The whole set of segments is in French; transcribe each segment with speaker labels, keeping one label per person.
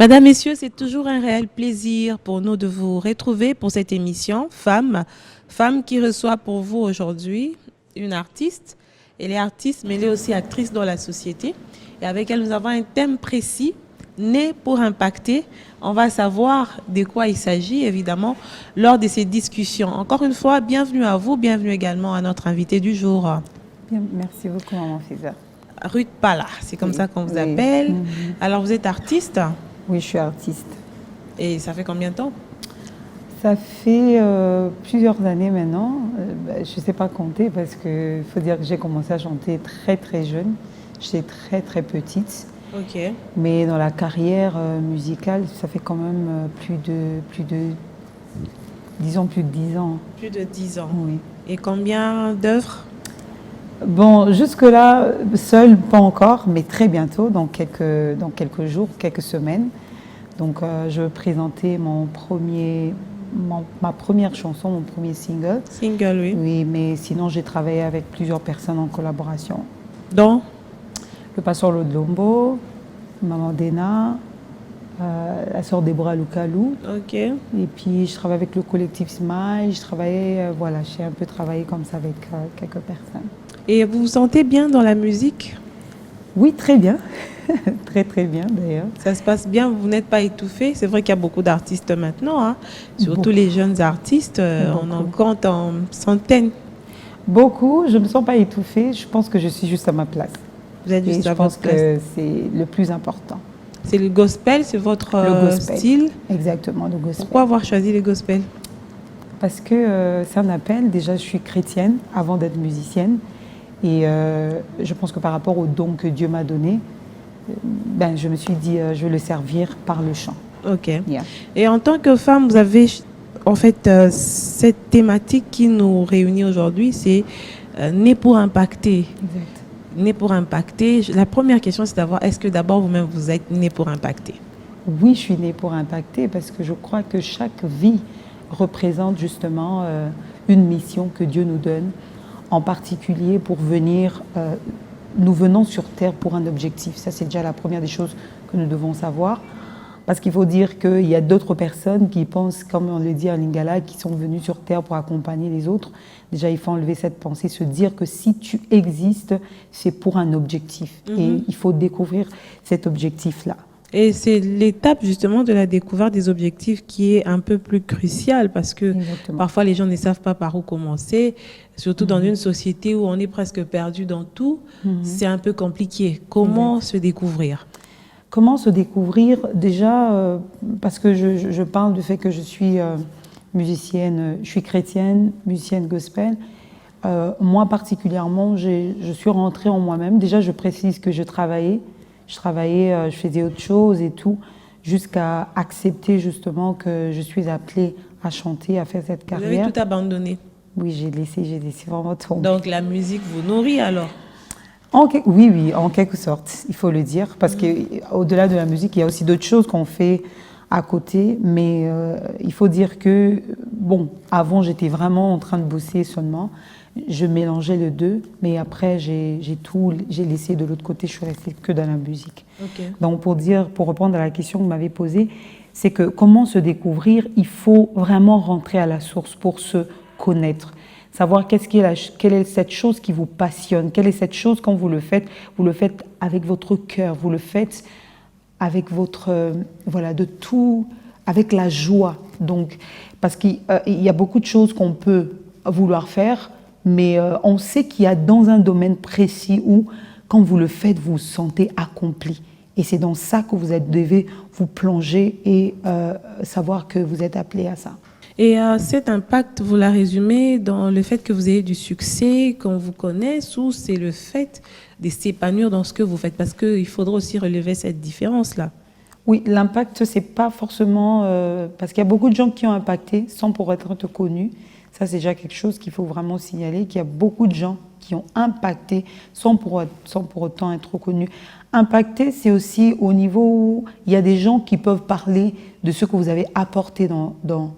Speaker 1: Madame, Messieurs, c'est toujours un réel plaisir pour nous de vous retrouver pour cette émission Femmes. Femme qui reçoit pour vous aujourd'hui une artiste. Elle est artiste, mais elle est aussi actrice dans la société. Et avec elle, nous avons un thème précis, né pour impacter. On va savoir de quoi il s'agit, évidemment, lors de ces discussions. Encore une fois, bienvenue à vous, bienvenue également à notre invité du jour.
Speaker 2: Bien, merci beaucoup, Maman Fiza.
Speaker 1: Ruth Pala, c'est comme ça qu'on vous appelle. Alors, vous êtes artiste?
Speaker 2: Oui, je suis artiste.
Speaker 1: Et ça fait combien de temps?
Speaker 2: Ça fait plusieurs années maintenant. Je ne sais pas compter parce qu'il faut dire que j'ai commencé à chanter très très jeune. J'étais très très petite.
Speaker 1: Ok.
Speaker 2: Mais dans la carrière musicale, ça fait quand même disons plus de 10 ans.
Speaker 1: Plus de 10 ans.
Speaker 2: Oui.
Speaker 1: Et combien d'œuvres?
Speaker 2: Bon, jusque-là, seule, pas encore, mais très bientôt, dans quelques jours, quelques semaines. Donc, je vais présenter ma première chanson, mon premier single.
Speaker 1: Single, oui.
Speaker 2: Oui, mais sinon, j'ai travaillé avec plusieurs personnes en collaboration.
Speaker 1: Donc,
Speaker 2: Le Pasteur Lombo, Maman Dena, la sœur Debra Lukalou.
Speaker 1: ok.
Speaker 2: Et puis, je travaille avec le collectif Smile. J'ai un peu travaillé comme ça avec quelques personnes.
Speaker 1: Et vous vous sentez bien dans la musique?
Speaker 2: Oui, très bien. Très, très bien d'ailleurs.
Speaker 1: Ça se passe bien, vous n'êtes pas étouffé? C'est vrai qu'il y a beaucoup d'artistes maintenant, hein. Surtout
Speaker 2: Beaucoup.
Speaker 1: les jeunes artistes, on en
Speaker 2: Beaucoup.
Speaker 1: compte en centaines.
Speaker 2: Beaucoup, je ne me sens pas étouffée. Je pense que je suis juste à ma place.
Speaker 1: Vous êtes
Speaker 2: Et
Speaker 1: juste
Speaker 2: je
Speaker 1: à
Speaker 2: pense
Speaker 1: votre place.
Speaker 2: que c'est le plus important.
Speaker 1: C'est le gospel, c'est votre
Speaker 2: Le gospel.
Speaker 1: style.
Speaker 2: Exactement, le gospel.
Speaker 1: Pourquoi avoir choisi le gospel?
Speaker 2: Parce que c'est un appel. Déjà, je suis chrétienne avant d'être musicienne. Et je pense que par rapport au don que Dieu m'a donné, je me suis dit, je vais le servir par le chant.
Speaker 1: Ok.
Speaker 2: Yeah.
Speaker 1: Et en tant que femme, vous avez en fait cette thématique qui nous réunit aujourd'hui, c'est né pour impacter.
Speaker 2: Exact.
Speaker 1: Né pour impacter. La première question, c'est d'avoir, est-ce que d'abord vous-même vous êtes né pour impacter?
Speaker 2: Oui, je suis née pour impacter parce que je crois que chaque vie représente justement une mission que Dieu nous donne, en particulier pour venir. Nous venons sur Terre pour un objectif. Ça, c'est déjà la première des choses que nous devons savoir. Parce qu'il faut dire qu'il y a d'autres personnes qui pensent, comme on le dit à Lingala, qui sont venues sur Terre pour accompagner les autres. Déjà, il faut enlever cette pensée, se dire que si tu existes, c'est pour un objectif. Et il faut découvrir cet objectif-là.
Speaker 1: Et c'est l'étape justement de la découverte des objectifs qui est un peu plus cruciale parce que
Speaker 2: Exactement.
Speaker 1: parfois les gens ne savent pas par où commencer, surtout dans une société où on est presque perdu dans tout, c'est un peu compliqué. Comment se découvrir?
Speaker 2: Comment se découvrir? Déjà, parce que je parle du fait que je suis musicienne, je suis chrétienne, musicienne gospel. Moi particulièrement, je suis rentrée en moi-même. Déjà, je précise que je travaillais, je faisais autre chose et tout, jusqu'à accepter justement que je suis appelée à chanter, à faire cette carrière.
Speaker 1: Vous avez tout abandonné?
Speaker 2: Oui, j'ai laissé vraiment tomber.
Speaker 1: Donc la musique vous nourrit alors?
Speaker 2: Oui, en quelque sorte, il faut le dire, parce qu'au-delà de la musique, il y a aussi d'autres choses qu'on fait à côté, mais il faut dire que, bon, avant j'étais vraiment en train de bosser seulement, je mélangeais les deux, mais après j'ai laissé de l'autre côté, je suis restée que dans la musique.
Speaker 1: Okay.
Speaker 2: Donc pour répondre à la question que vous m'avez posée, c'est que comment se découvrir, il faut vraiment rentrer à la source pour se connaître. Savoir quelle est cette chose qui vous passionne, quelle est cette chose quand vous le faites avec votre cœur, vous le faites avec avec la joie. Donc, parce qu'il y a beaucoup de choses qu'on peut vouloir faire, mais on sait qu'il y a dans un domaine précis où, quand vous le faites, vous vous sentez accompli. Et c'est dans ça que vous devez vous plonger et savoir que vous êtes appelé à ça.
Speaker 1: Et cet impact, vous la résumez dans le fait que vous ayez du succès, qu'on vous connaisse, ou c'est le fait de s'épanouir dans ce que vous faites? Parce qu'il faudra aussi relever cette différence-là.
Speaker 2: Oui, l'impact, c'est pas forcément... parce qu'il y a beaucoup de gens qui ont impacté sans pour être connus. Ça, c'est déjà quelque chose qu'il faut vraiment signaler, qu'il y a beaucoup de gens qui ont impacté sans pour autant être connus. Impacter, c'est aussi au niveau où il y a des gens qui peuvent parler de ce que vous avez apporté dans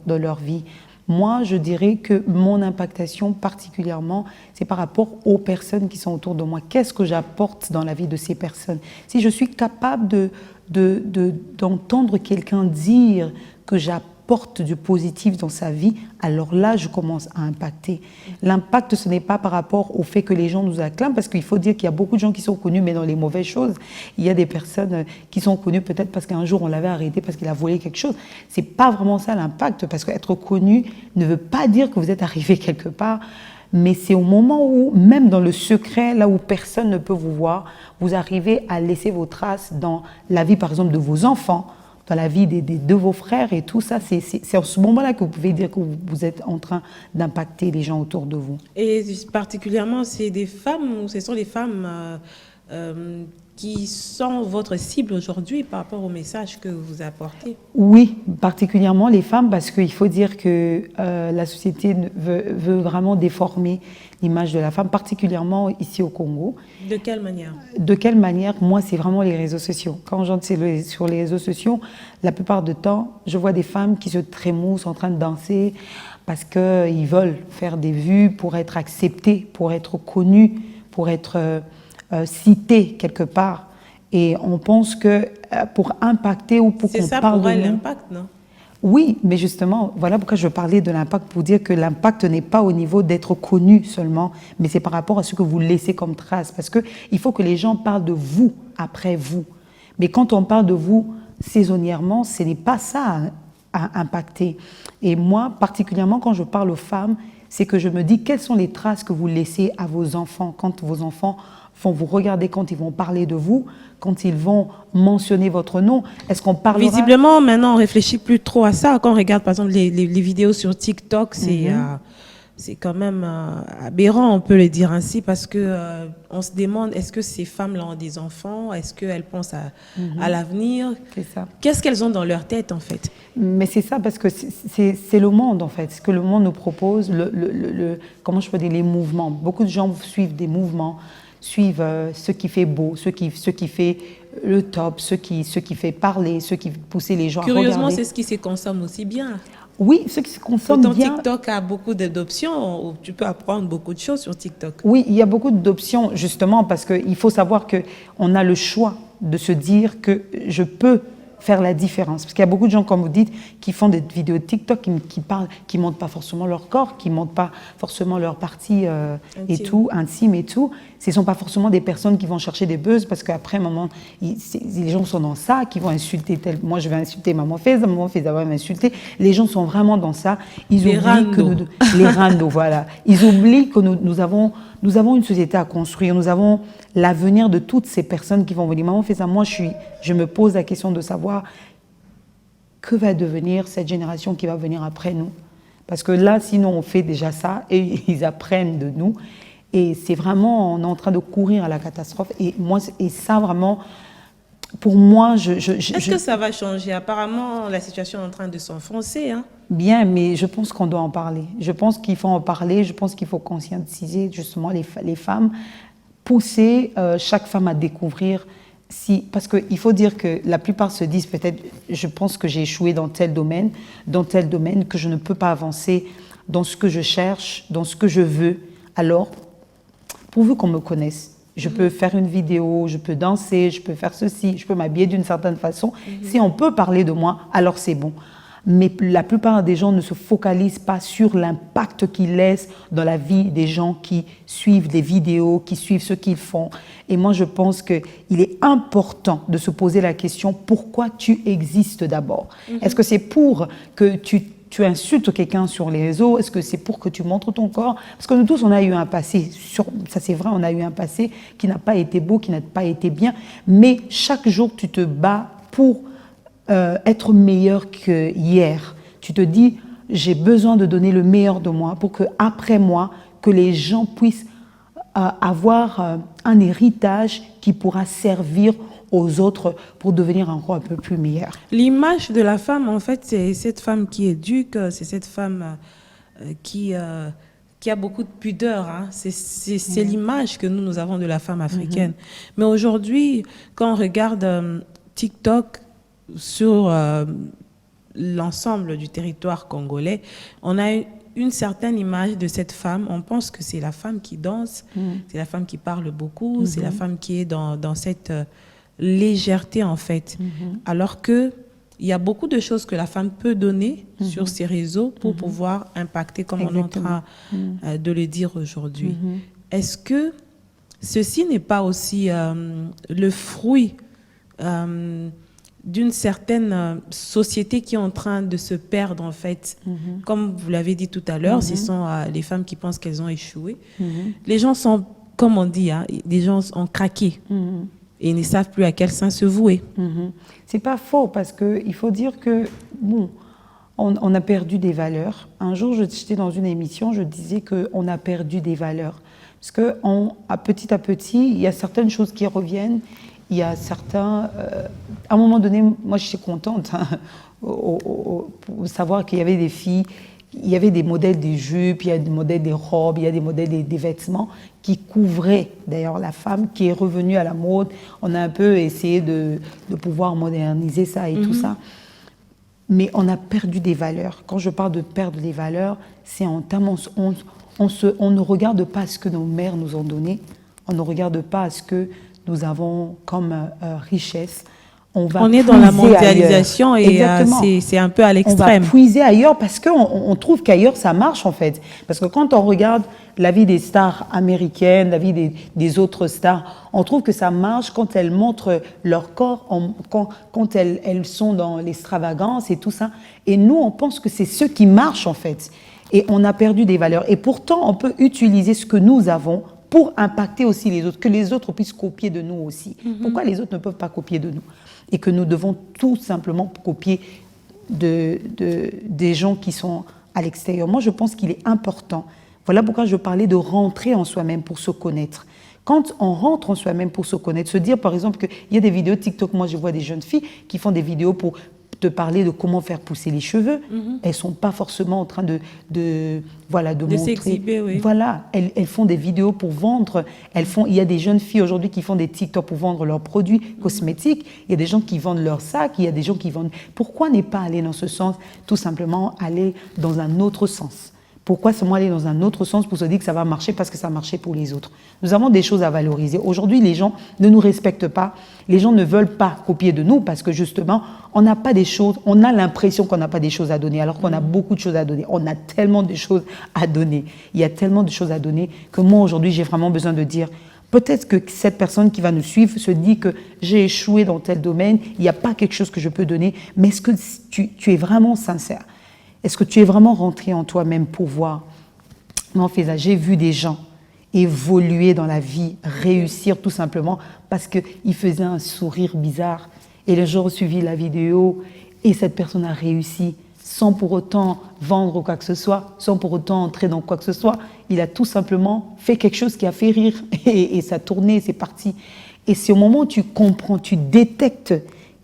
Speaker 2: leur vie. Moi, je dirais que mon impactation particulièrement, c'est par rapport aux personnes qui sont autour de moi. Qu'est-ce que j'apporte dans la vie de ces personnes? Si je suis capable d'entendre quelqu'un dire que j'apporte du positif dans sa vie, alors là, je commence à impacter. L'impact, ce n'est pas par rapport au fait que les gens nous acclament, parce qu'il faut dire qu'il y a beaucoup de gens qui sont connus, mais dans les mauvaises choses. Il y a des personnes qui sont connues peut-être parce qu'un jour, on l'avait arrêté parce qu'il a volé quelque chose. C'est pas vraiment ça l'impact, parce qu'être connu ne veut pas dire que vous êtes arrivé quelque part, mais c'est au moment où, même dans le secret, là où personne ne peut vous voir, vous arrivez à laisser vos traces dans la vie, par exemple, de vos enfants, dans la vie de vos frères et tout ça. C'est en ce moment-là que vous pouvez dire que vous êtes en train d'impacter les gens autour de vous.
Speaker 1: Et particulièrement, c'est des femmes, ou ce sont les femmes qui sont votre cible aujourd'hui par rapport au message que vous apportez?
Speaker 2: Oui, particulièrement les femmes, parce qu'il faut dire que la société veut vraiment déformer l'image de la femme, particulièrement ici au Congo.
Speaker 1: De quelle manière? De
Speaker 2: quelle manière? Moi, c'est vraiment les réseaux sociaux. Quand j'entre sur les réseaux sociaux, la plupart du temps, je vois des femmes qui se trémoussent en train de danser parce qu'ils veulent faire des vues pour être acceptées, pour être connues, pour être citées quelque part. Et on pense que pour impacter ou pour qu'on parle de nous... C'est ça pour elle
Speaker 1: l'impact, non?
Speaker 2: Oui, mais justement, voilà pourquoi je parlais de l'impact, pour dire que l'impact n'est pas au niveau d'être connu seulement, mais c'est par rapport à ce que vous laissez comme trace. Parce qu'il faut que les gens parlent de vous après vous. Mais quand on parle de vous saisonnièrement, ce n'est pas ça à impacter. Et moi, particulièrement quand je parle aux femmes, c'est que je me dis quelles sont les traces que vous laissez à vos enfants quand vos enfants vont vous regarder, quand ils vont parler de vous, quand ils vont mentionner votre nom. Est-ce qu'on parlera...
Speaker 1: Visiblement, maintenant, on ne réfléchit plus trop à ça. Quand on regarde, par exemple, les vidéos sur TikTok, c'est quand même aberrant, on peut le dire ainsi, parce que on se demande, est-ce que ces femmes-là ont des enfants? Est-ce qu'elles pensent à l'avenir?
Speaker 2: C'est ça.
Speaker 1: Qu'est-ce qu'elles ont dans leur tête, en fait?
Speaker 2: Mais c'est ça, parce que c'est le monde, en fait. Ce que le monde nous propose, comment je peux dire, les mouvements. Beaucoup de gens suivent des mouvements, suivent ce qui fait beau, ce qui fait le top, ce qui fait parler, ce qui pousse les gens à regarder.
Speaker 1: Curieusement, c'est ce qui se consomme aussi bien.
Speaker 2: Oui, ce qui se consomme bien.
Speaker 1: TikTok a beaucoup d'options, tu peux apprendre beaucoup de choses sur TikTok.
Speaker 2: Oui, il y a beaucoup d'options, justement, parce qu'il faut savoir qu'on a le choix de se dire que je peux faire la différence. Parce qu'il y a beaucoup de gens, comme vous dites, qui font des vidéos de TikTok, qui parlent, qui ne montrent pas forcément leur corps, qui ne montrent pas forcément leur partie et tout, intime et tout. Ce ne sont pas forcément des personnes qui vont chercher des buzz, parce qu'après un moment, les gens sont dans ça, qui vont insulter moi je vais insulter Maman Faiza va m'insulter. Les gens sont vraiment dans ça.
Speaker 1: Les
Speaker 2: randos, voilà. Ils oublient que nous avons une société à construire, nous avons l'avenir de toutes ces personnes qui vont venir. Maman Faiza, moi je me pose la question de savoir que va devenir cette génération qui va venir après nous. Parce que là, sinon on fait déjà ça et ils apprennent de nous. Et c'est vraiment, on est en train de courir à la catastrophe. Et ça, vraiment, pour moi,
Speaker 1: Est-ce que ça va changer? Apparemment, la situation est en train de s'enfoncer. Hein?
Speaker 2: Bien, mais je pense qu'on doit en parler. Je pense qu'il faut en parler. Je pense qu'il faut conscientiser justement les femmes, pousser chaque femme à découvrir. Parce qu'il faut dire que la plupart se disent peut-être, je pense que j'ai échoué dans tel domaine, que je ne peux pas avancer dans ce que je cherche, dans ce que je veux. Alors, pourvu qu'on me connaisse, je peux faire une vidéo, je peux danser, je peux faire ceci, je peux m'habiller d'une certaine façon. Si on peut parler de moi, alors c'est bon. Mais la plupart des gens ne se focalisent pas sur l'impact qu'ils laissent dans la vie des gens qui suivent des vidéos, qui suivent ce qu'ils font. Et moi, je pense qu'il est important de se poser la question, pourquoi tu existes d'abord? Est-ce que c'est pour que tu insultes quelqu'un sur les réseaux? Est-ce que c'est pour que tu montres ton corps? Parce que nous tous, on a eu un passé, ça c'est vrai, on a eu un passé qui n'a pas été beau, qui n'a pas été bien, mais chaque jour, tu te bats pour être meilleur que hier. Tu te dis, j'ai besoin de donner le meilleur de moi pour qu'après moi, que les gens puissent avoir un héritage qui pourra servir aux autres pour devenir un roi un peu plus meilleur.
Speaker 1: L'image de la femme, en fait, c'est cette femme qui éduque, c'est cette femme qui a beaucoup de pudeur. Hein. C'est l'image que nous avons de la femme africaine. Mais aujourd'hui, quand on regarde TikTok sur l'ensemble du territoire congolais, on a une certaine image de cette femme. On pense que c'est la femme qui danse, c'est la femme qui parle beaucoup, c'est la femme qui est dans cette légèreté en fait. Alors que il y a beaucoup de choses que la femme peut donner sur ces réseaux pour pouvoir impacter, comme on est en train de le dire aujourd'hui. Est-ce que ceci n'est pas aussi le fruit d'une certaine société qui est en train de se perdre en fait? Comme vous l'avez dit tout à l'heure, ce sont les femmes qui pensent qu'elles ont échoué. Les gens sont, comme on dit, les gens ont craqué. Et ils ne savent plus à quel sein se vouer.
Speaker 2: C'est pas faux, parce qu'il faut dire que, bon, on a perdu des valeurs. Un jour, j'étais dans une émission, je disais qu'on a perdu des valeurs. Parce que petit à petit, il y a certaines choses qui reviennent. Il y a certains... à un moment donné, moi, je suis contente pour savoir qu'il y avait des filles, il y avait des modèles des jupes, il y a des modèles des robes, il y a des modèles des vêtements qui couvraient d'ailleurs la femme, qui est revenue à la mode. On a un peu essayé de pouvoir moderniser ça et tout ça. Mais on a perdu des valeurs. Quand je parle de perdre des valeurs, c'est en termes... On ne regarde pas ce que nos mères nous ont donné, on ne regarde pas ce que nous avons comme richesse.
Speaker 1: On est dans la mondialisation ailleurs. Et c'est un peu à l'extrême.
Speaker 2: On va puiser ailleurs parce qu'on trouve qu'ailleurs ça marche en fait. Parce que quand on regarde la vie des stars américaines, la vie des autres stars, on trouve que ça marche quand elles montrent leur corps, quand elles sont dans l'extravagance et tout ça. Et nous, on pense que c'est ce qui marche en fait. Et on a perdu des valeurs. Et pourtant, on peut utiliser ce que nous avons pour impacter aussi les autres, que les autres puissent copier de nous aussi. Pourquoi les autres ne peuvent pas copier de nous? Et que nous devons tout simplement copier des gens qui sont à l'extérieur. Moi, je pense qu'il est important. Voilà pourquoi je parlais de rentrer en soi-même pour se connaître. Quand on rentre en soi-même pour se connaître, se dire par exemple qu'il y a des vidéos TikTok, moi je vois des jeunes filles qui font des vidéos pour te parler de comment faire pousser les cheveux. Elles ne sont pas forcément en train de montrer.
Speaker 1: S'exhiber, oui.
Speaker 2: Voilà, elles font des vidéos pour vendre. Il y a des jeunes filles aujourd'hui qui font des TikTok pour vendre leurs produits cosmétiques. Il y a des gens qui vendent leurs sacs. Il y a des gens qui vendent... Pourquoi ne pas aller dans ce sens? Tout simplement aller dans un autre sens. Pourquoi seulement aller dans un autre sens pour se dire que ça va marcher parce que ça marchait pour les autres? Nous avons des choses à valoriser. Aujourd'hui, les gens ne nous respectent pas. Les gens ne veulent pas copier de nous parce que justement, on n'a pas des choses, on a l'impression qu'on n'a pas des choses à donner alors qu'on a beaucoup de choses à donner. On a tellement de choses à donner. Il y a tellement de choses à donner que moi, aujourd'hui, j'ai vraiment besoin de dire... Peut-être que cette personne qui va nous suivre se dit que j'ai échoué dans tel domaine, il n'y a pas quelque chose que je peux donner, mais est-ce que tu es vraiment sincère? Est-ce que tu es vraiment rentré en toi-même pour voir? Non, Faiza, j'ai vu des gens évoluer dans la vie, réussir tout simplement parce qu'ils faisaient un sourire bizarre. Et le jour où suivi la vidéo, et cette personne a réussi sans pour autant vendre quoi que ce soit, sans pour autant entrer dans quoi que ce soit. Il a tout simplement fait quelque chose qui a fait rire et ça a tourné, c'est parti. Et c'est au moment où tu comprends, tu détectes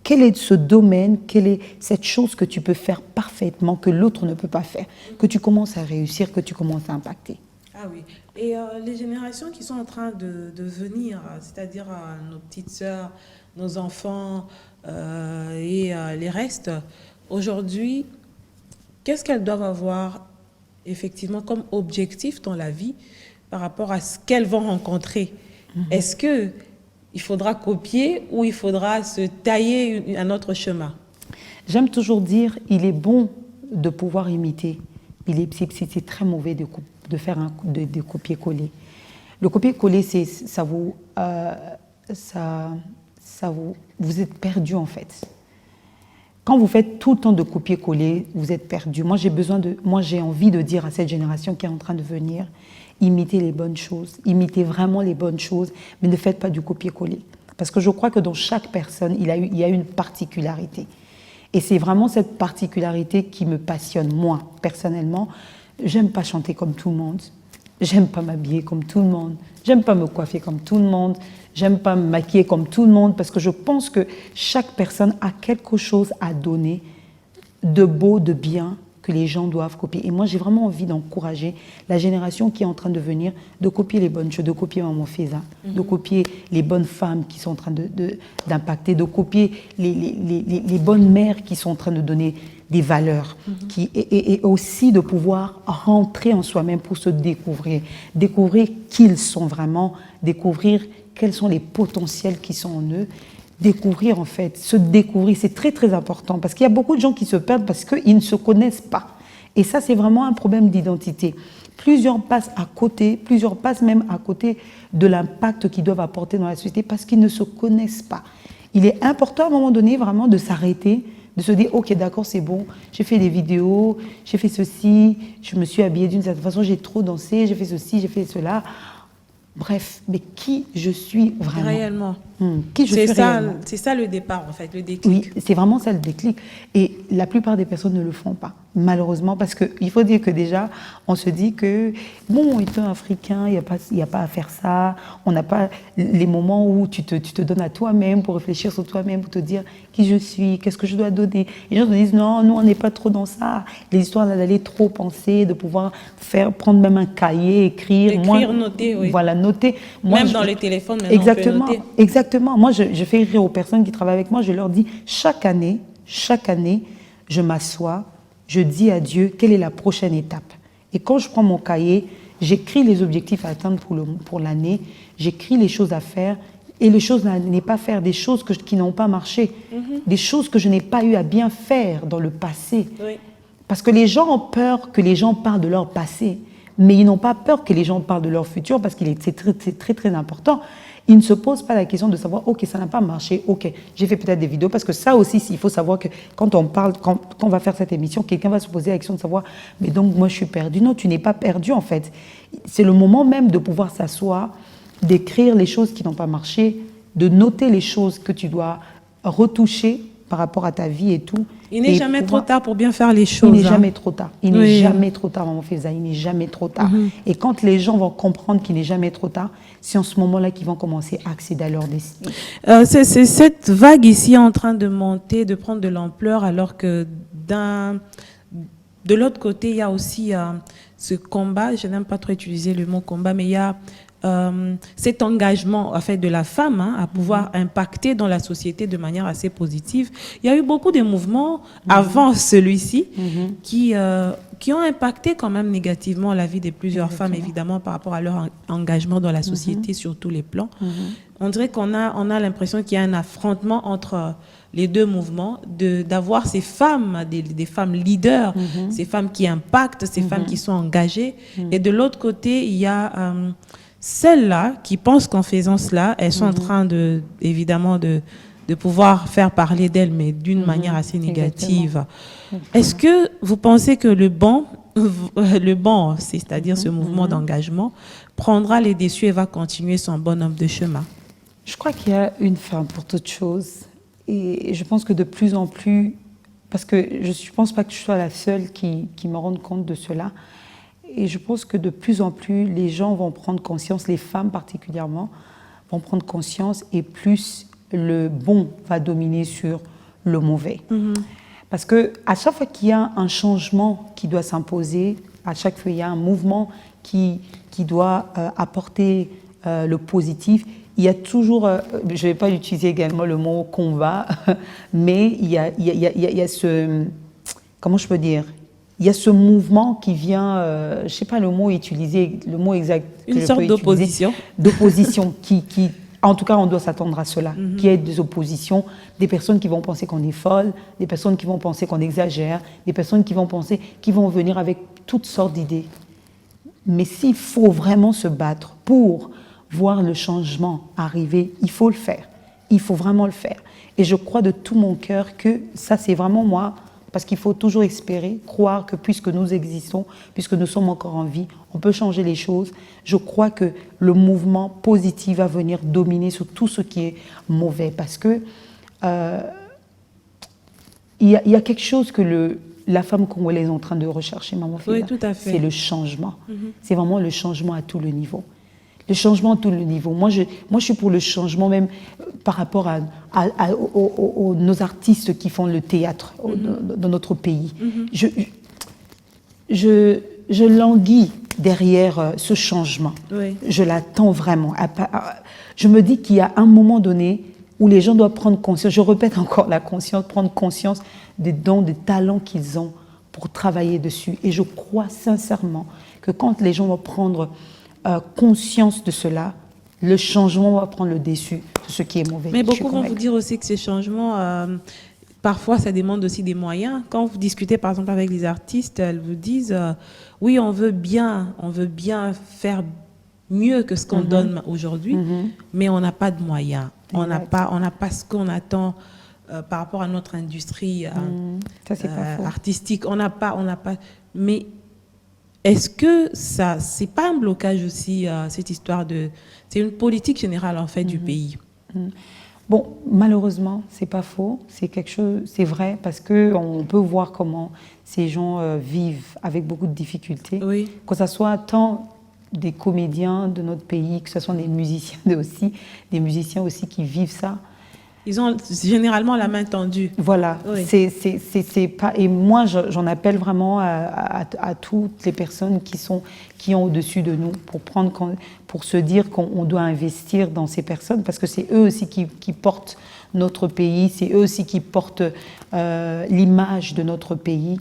Speaker 2: quel est ce domaine, quelle est cette chose que tu peux faire parfaitement, que l'autre ne peut pas faire, que tu commences à réussir, que tu commences à impacter.
Speaker 1: Ah oui. Et les générations qui sont en train de venir, c'est-à-dire nos petites sœurs, nos enfants et les restes, aujourd'hui, qu'est-ce qu'elles doivent avoir effectivement comme objectif dans la vie par rapport à ce qu'elles vont rencontrer? Est-ce que il faudra copier ou il faudra se tailler un autre chemin?
Speaker 2: J'aime toujours dire, il est bon de pouvoir imiter. C'est très mauvais de faire de copier-coller. Le copier-coller, vous êtes perdu en fait. Quand vous faites tout le temps de copier-coller, vous êtes perdu. Moi, j'ai envie de dire à cette génération qui est en train de venir, imitez les bonnes choses, imitez vraiment les bonnes choses, mais ne faites pas du copier-coller. Parce que je crois que dans chaque personne, il y a une particularité. Et c'est vraiment cette particularité qui me passionne, moi, personnellement. J'aime pas chanter comme tout le monde, j'aime pas m'habiller comme tout le monde, j'aime pas me coiffer comme tout le monde, j'aime pas me maquiller comme tout le monde, parce que je pense que chaque personne a quelque chose à donner de beau, de bien, que les gens doivent copier. Et moi, j'ai vraiment envie d'encourager la génération qui est en train de venir, de copier les bonnes choses, de copier Maman Faiza, de copier les bonnes femmes qui sont en train d'impacter, de copier les bonnes mères qui sont en train de donner des valeurs, et aussi de pouvoir rentrer en soi-même pour se découvrir qui ils sont vraiment, découvrir quels sont les potentiels qui sont en eux, découvrir en fait, se découvrir, c'est très très important parce qu'il y a beaucoup de gens qui se perdent parce qu'ils ne se connaissent pas. Et ça, c'est vraiment un problème d'identité. Plusieurs passent à côté, plusieurs passent même à côté de l'impact qu'ils doivent apporter dans la société parce qu'ils ne se connaissent pas. Il est important à un moment donné vraiment de s'arrêter, de se dire, ok, d'accord, c'est bon, j'ai fait des vidéos, j'ai fait ceci, je me suis habillée d'une certaine façon, j'ai trop dansé, j'ai fait ceci, j'ai fait cela. Bref, mais qui je suis vraiment?
Speaker 1: Réellement.
Speaker 2: Qui je suis réellement?
Speaker 1: C'est ça le départ, en fait, le déclic.
Speaker 2: Oui, c'est vraiment ça le déclic. Et la plupart des personnes ne le font pas, malheureusement, parce qu'il faut dire que déjà, on se dit que, bon, étant africain, il n'y a pas à faire ça. On n'a pas les moments où tu te donnes à toi-même pour réfléchir sur toi-même, pour te dire qui je suis, qu'est-ce que je dois donner. Les gens te disent, non, nous, on n'est pas trop dans ça. Les histoires d'aller trop penser, de pouvoir prendre même un cahier, écrire.
Speaker 1: Noter, oui.
Speaker 2: Voilà, noter.
Speaker 1: Même dans les téléphones, maintenant,
Speaker 2: exactement,
Speaker 1: on peut noter.
Speaker 2: Exactement. Moi, je fais écrire aux personnes qui travaillent avec moi, je leur dis, chaque année, je m'assois, je dis à Dieu quelle est la prochaine étape. Et quand je prends mon cahier, j'écris les objectifs à atteindre pour l'année, j'écris les choses à faire, et les choses à ne pas faire, des choses qui n'ont pas marché, des choses que je n'ai pas eu à bien faire dans le passé.
Speaker 1: Oui.
Speaker 2: Parce que les gens ont peur que les gens parlent de leur passé, mais ils n'ont pas peur que les gens parlent de leur futur parce que c'est très, très, très, très important. Ils ne se posent pas la question de savoir, ok, ça n'a pas marché, ok, j'ai fait peut-être des vidéos, parce que ça aussi, il faut savoir que quand on parle, quand on va faire cette émission, quelqu'un va se poser la question de savoir, mais donc moi je suis perdu. Non, tu n'es pas perdu en fait. C'est le moment même de pouvoir s'asseoir, d'écrire les choses qui n'ont pas marché, de noter les choses que tu dois retoucher par rapport à ta vie et tout.
Speaker 1: Il n'est jamais trop tard pour bien faire les choses.
Speaker 2: Il n'est jamais trop tard. Il n'est jamais trop tard, maman Faiza. Il n'est jamais trop tard. Et quand les gens vont comprendre qu'il n'est jamais trop tard, c'est en ce moment-là qu'ils vont commencer à accéder à leur destin.
Speaker 1: C'est cette vague ici en train de monter, de prendre de l'ampleur, alors que de l'autre côté, il y a aussi ce combat. Je n'aime pas trop utiliser le mot combat, mais il y a cet engagement en fait, de la femme à pouvoir impacter dans la société de manière assez positive. Il y a eu beaucoup de mouvements avant celui-ci qui ont impacté quand même négativement la vie de plusieurs femmes, évidemment, par rapport à leur engagement dans la société sur tous les plans. On dirait qu'on a l'impression qu'il y a un affrontement entre les deux mouvements, d'avoir ces femmes, des femmes leaders, ces femmes qui impactent, ces femmes qui sont engagées. Et de l'autre côté, il y a celles-là qui pensent qu'en faisant cela, elles sont en train évidemment de pouvoir faire parler d'elles, mais d'une manière assez négative. Est-ce que vous pensez que le bon, c'est-à-dire ce mouvement d'engagement, prendra les déçus et va continuer son bonhomme de chemin?
Speaker 2: Je crois qu'il y a une fin pour toute chose. Et je pense que de plus en plus, parce que je ne pense pas que je sois la seule qui me rende compte de cela, et je pense que de plus en plus, les gens vont prendre conscience, les femmes particulièrement, vont prendre conscience et plus le bon va dominer sur le mauvais. Parce qu'à chaque fois qu'il y a un changement qui doit s'imposer, à chaque fois qu'il y a un mouvement qui doit apporter le positif, il y a toujours, je ne vais pas utiliser également le mot combat, mais il y a ce, comment je peux dire, il y a ce mouvement qui vient, je ne sais pas le mot utilisé, le mot exact.
Speaker 1: Une sorte d'opposition.
Speaker 2: D'opposition qui, en tout cas, on doit s'attendre à cela, qu'il y ait des oppositions, des personnes qui vont penser qu'on est folle, des personnes qui vont penser qu'on exagère, des personnes qui vont penser, qui vont venir avec toutes sortes d'idées. Mais s'il faut vraiment se battre pour voir le changement arriver, il faut le faire. Il faut vraiment le faire. Et je crois de tout mon cœur que ça, c'est vraiment moi, parce qu'il faut toujours espérer, croire que puisque nous existons, puisque nous sommes encore en vie, on peut changer les choses. Je crois que le mouvement positif va venir dominer sur tout ce qui est mauvais. Parce que il y a quelque chose que la femme congolaise est en train de rechercher, maman Faiza.
Speaker 1: Oui, tout à fait.
Speaker 2: C'est le changement. C'est vraiment le changement à tous les niveaux. Le changement à tous les niveaux. Moi, je suis pour le changement même par rapport à nos artistes qui font le théâtre dans notre pays. Je languis derrière ce changement. Oui. Je l'attends vraiment. Je me dis qu'il y a un moment donné où les gens doivent prendre conscience, je répète encore la conscience, prendre conscience des dons, des talents qu'ils ont pour travailler dessus. Et je crois sincèrement que quand les gens vont prendre conscience de cela, le changement va prendre le dessus de ce qui est mauvais.
Speaker 1: Mais beaucoup vont vous dire aussi que ces changements, parfois, ça demande aussi des moyens. Quand vous discutez, par exemple, avec les artistes, elles vous disent, oui, on veut bien faire mieux que ce qu'on donne aujourd'hui, mais on n'a pas de moyens. On n'a pas ce qu'on attend par rapport à notre industrie
Speaker 2: Ça, c'est pas faux.
Speaker 1: artistique. On n'a pas. Mais est-ce que ça, c'est pas un blocage aussi, cette histoire de... C'est une politique générale, en fait, du pays.
Speaker 2: Bon, malheureusement, c'est pas faux. C'est quelque chose, c'est vrai, parce qu'on peut voir comment ces gens vivent avec beaucoup de difficultés.
Speaker 1: Oui.
Speaker 2: Que ce soit tant des comédiens de notre pays, que ce soit des musiciens aussi qui vivent ça.
Speaker 1: Ils ont généralement la main tendue.
Speaker 2: Voilà,
Speaker 1: Oui.
Speaker 2: c'est pas. Et moi, j'en appelle vraiment à toutes les personnes qui ont au-dessus de nous pour se dire qu'on doit investir dans ces personnes, parce que c'est eux aussi qui portent notre pays, c'est eux aussi qui portent l'image de notre pays.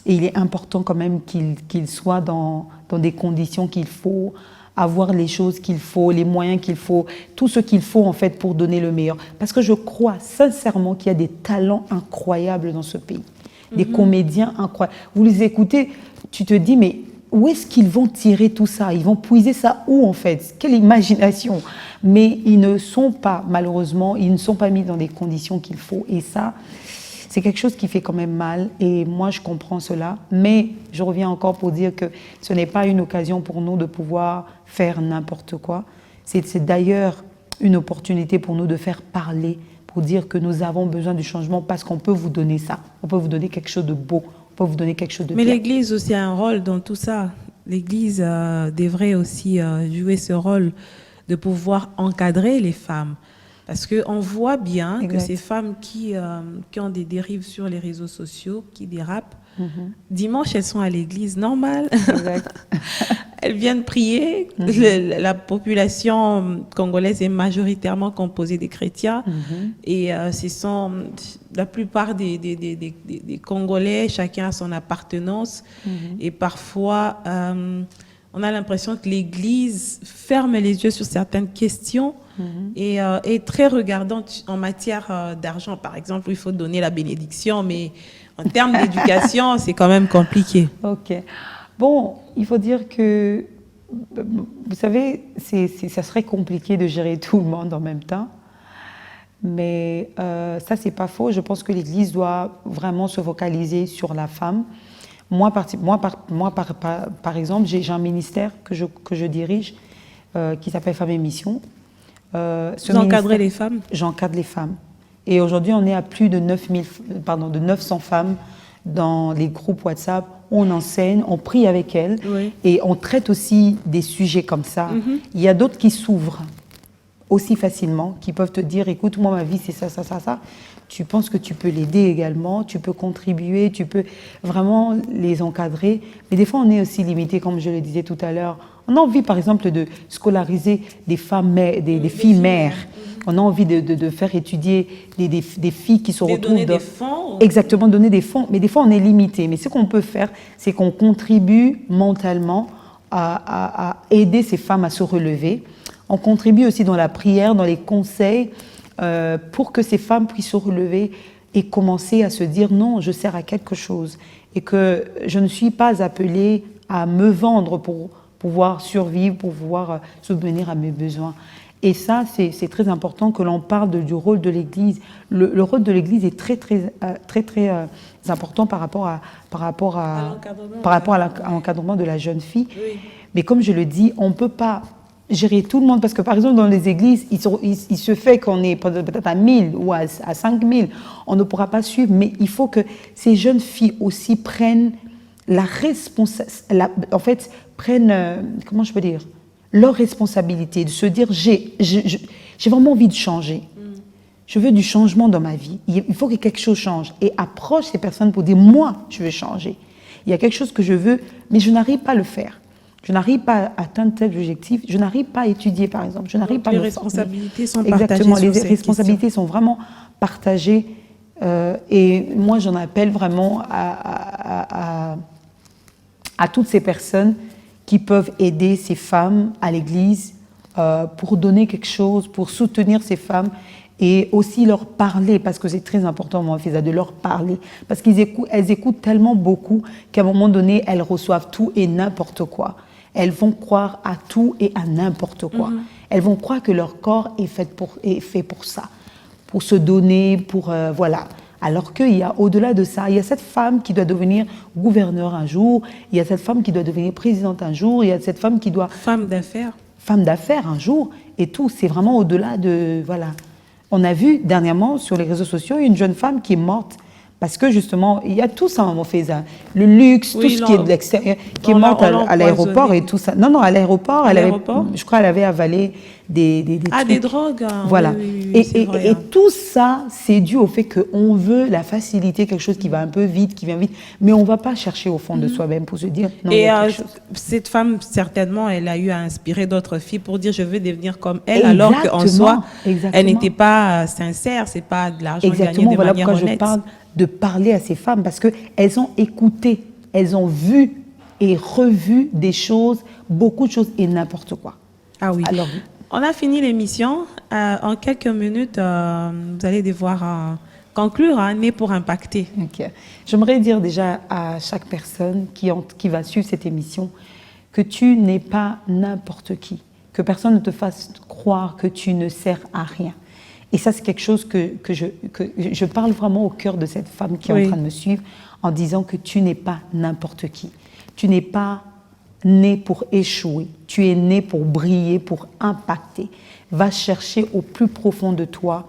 Speaker 2: Et il est important quand même qu'ils soient dans des conditions qu'il faut, avoir les choses qu'il faut, les moyens qu'il faut, tout ce qu'il faut en fait pour donner le meilleur. Parce que je crois sincèrement qu'il y a des talents incroyables dans ce pays, des comédiens incroyables. Vous les écoutez, tu te dis mais où est-ce qu'ils vont tirer tout ça? Ils vont puiser ça où en fait? Quelle imagination! Mais ils ne sont pas, malheureusement, ils ne sont pas mis dans des conditions qu'il faut. Et ça, c'est quelque chose qui fait quand même mal, et moi je comprends cela, mais je reviens encore pour dire que ce n'est pas une occasion pour nous de pouvoir faire n'importe quoi. C'est d'ailleurs une opportunité pour nous de faire parler, pour dire que nous avons besoin du changement, parce qu'on peut vous donner ça, on peut vous donner quelque chose de beau, on peut vous donner quelque chose de bien.
Speaker 1: Mais l'Église aussi a un rôle dans tout ça. L'Église devrait aussi jouer ce rôle de pouvoir encadrer les femmes. Parce qu'on voit bien que ces femmes qui ont des dérives sur les réseaux sociaux, qui dérapent, dimanche, elles sont à l'église, normal. Elles viennent prier. La population congolaise est majoritairement composée des chrétiens. Et ce sont la plupart des Congolais, chacun a son appartenance. Et parfois, on a l'impression que l'Église ferme les yeux sur certaines questions et est très regardante en matière d'argent, par exemple, où il faut donner la bénédiction, mais en termes d'éducation, c'est quand même compliqué.
Speaker 2: Ok. Bon, il faut dire que, vous savez, ça serait compliqué de gérer tout le monde en même temps, mais ça, c'est pas faux. Je pense que l'Église doit vraiment se focaliser sur la femme. Moi, par exemple, j'ai un ministère que je dirige qui s'appelle Femmes et Mission.
Speaker 1: Vous encadrez les femmes?
Speaker 2: J'encadre les femmes. Et aujourd'hui, on est à plus de 900 femmes dans les groupes WhatsApp. On enseigne, on prie avec elles et on traite aussi des sujets comme ça. Il y a d'autres qui s'ouvrent aussi facilement, qui peuvent te dire, écoute, moi, ma vie, c'est ça, ça, ça, ça. Tu penses que tu peux l'aider également, tu peux contribuer, tu peux vraiment les encadrer. Mais des fois, on est aussi limité, comme je le disais tout à l'heure. On a envie, par exemple, de scolariser des femmes, des filles mères. On a envie de faire étudier des filles qui se retrouvent...
Speaker 1: Donner des fonds.
Speaker 2: Exactement, donner des fonds. Mais des fois, on est limité. Mais ce qu'on peut faire, c'est qu'on contribue mentalement à aider ces femmes à se relever. On contribue aussi dans la prière, dans les conseils, pour que ces femmes puissent se relever et commencer à se dire non, je sers à quelque chose et que je ne suis pas appelée à me vendre pour pouvoir survivre, pour pouvoir subvenir à mes besoins. Et ça, c'est très important que l'on parle du rôle de l'Église. Le rôle de l'Église est très important par rapport à l'encadrement de la jeune fille.
Speaker 1: Oui.
Speaker 2: Mais comme je le dis, on ne peut pas gérer tout le monde, parce que par exemple dans les églises, il se fait qu'on est peut-être à 1000 ou à 5000, on ne pourra pas suivre, mais il faut que ces jeunes filles aussi prennent la responsabilité, en fait, comment je peux dire, leur responsabilité, de se dire j'ai vraiment envie de changer, je veux du changement dans ma vie, il faut que quelque chose change, et approche ces personnes pour dire moi je veux changer, il y a quelque chose que je veux, mais je n'arrive pas à le faire. Je n'arrive pas à atteindre tel objectif, je n'arrive pas à étudier, par exemple. Je n'arrive pas à
Speaker 1: les responsabilités sont partagées.
Speaker 2: Exactement, les responsabilités sont vraiment partagées. Et moi, j'en appelle vraiment à toutes ces personnes qui peuvent aider ces femmes à l'église pour donner quelque chose, pour soutenir ces femmes et aussi leur parler, parce que c'est très important, moi, Faiza, de leur parler, parce qu'elles écoutent tellement beaucoup qu'à un moment donné, elles reçoivent tout et n'importe quoi. Elles vont croire à tout et à n'importe quoi. Elles vont croire que leur corps est fait pour ça, pour se donner, pour voilà. Alors qu'il y a au-delà de ça, il y a cette femme qui doit devenir gouverneur un jour, il y a cette femme qui doit devenir présidente un jour, il y a cette femme qui doit...
Speaker 1: Femme d'affaires.
Speaker 2: Femme d'affaires un jour, et tout, c'est vraiment au-delà de... Voilà. On a vu dernièrement sur les réseaux sociaux une jeune femme qui est morte parce que justement, il y a tout ça, on fait ça. Le luxe,
Speaker 1: Oui,
Speaker 2: tout ce qui est de l'extérieur, qui est morte à l'aéroport et tout ça. Non, à l'aéroport, je crois qu'elle avait avalé des trucs.
Speaker 1: Des drogues.
Speaker 2: Voilà.
Speaker 1: Oui,
Speaker 2: et tout ça, c'est dû au fait qu'on veut la facilité, quelque chose qui va un peu vite, qui vient vite, mais on ne va pas chercher au fond de soi-même pour se dire, non, il y a quelque chose.
Speaker 1: Cette femme, certainement, elle a eu à inspirer d'autres filles pour dire, je veux devenir comme elle, alors qu'en soi, elle n'était pas sincère, c'est pas de l'argent gagné de
Speaker 2: voilà
Speaker 1: manière
Speaker 2: pourquoi
Speaker 1: honnête.
Speaker 2: je parle de parler à ces femmes, parce qu'elles ont écouté, elles ont vu et revu des choses, beaucoup de choses et n'importe quoi.
Speaker 1: Ah oui.
Speaker 2: Alors,
Speaker 1: on a fini l'émission. En quelques minutes, vous allez devoir conclure, Né pour impacter.
Speaker 2: Okay. J'aimerais dire déjà à chaque personne qui va suivre cette émission que tu n'es pas n'importe qui, que personne ne te fasse croire que tu ne sers à rien. Et ça, c'est quelque chose que je parle vraiment au cœur de cette femme qui est en train de me suivre en disant que tu n'es pas n'importe qui. Tu n'es pas né pour échouer. Tu es né pour briller, pour impacter. Va chercher au plus profond de toi.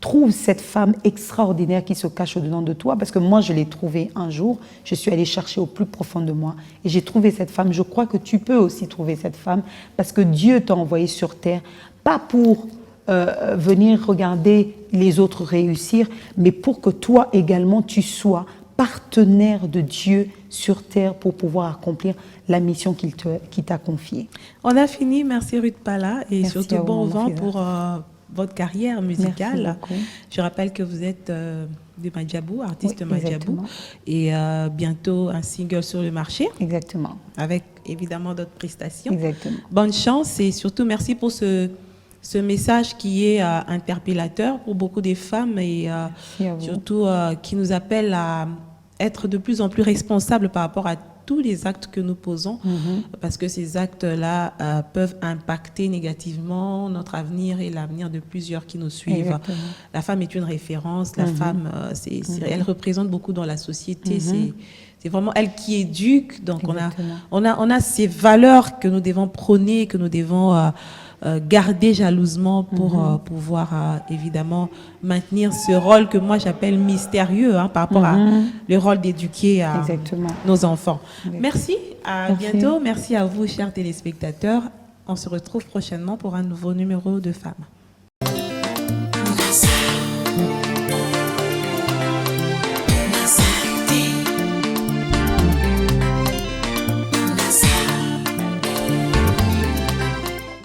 Speaker 2: Trouve cette femme extraordinaire qui se cache au-dedans de toi, parce que moi, je l'ai trouvée un jour. Je suis allée chercher au plus profond de moi et j'ai trouvé cette femme. Je crois que tu peux aussi trouver cette femme parce que Dieu t'a envoyé sur terre, pas pour venir regarder les autres réussir, mais pour que toi également tu sois partenaire de Dieu sur terre pour pouvoir accomplir la mission qu'il t'a confiée.
Speaker 1: On a fini, merci Ruth Pala et
Speaker 2: merci
Speaker 1: surtout bon vent pour votre carrière musicale. Je rappelle que vous êtes de Madjabou, artiste Madjabou, et bientôt un single sur le marché.
Speaker 2: Exactement.
Speaker 1: Avec évidemment d'autres prestations.
Speaker 2: Exactement.
Speaker 1: Bonne chance et surtout merci pour ce message qui est interpellateur pour beaucoup de femmes et surtout qui nous appelle à être de plus en plus responsables par rapport à tous les actes que nous posons, parce que ces actes-là peuvent impacter négativement notre avenir et l'avenir de plusieurs qui nous suivent.
Speaker 2: Exactement.
Speaker 1: La femme est une référence, la femme, elle représente beaucoup dans la société, c'est vraiment elle qui éduque, donc on a ces valeurs que nous devons prôner, que nous devons garder jalousement pour pouvoir évidemment maintenir ce rôle que moi j'appelle mystérieux par rapport à le rôle d'éduquer nos enfants. Merci, à bientôt. Merci à vous, chers téléspectateurs. On se retrouve prochainement pour un nouveau numéro de Femmes.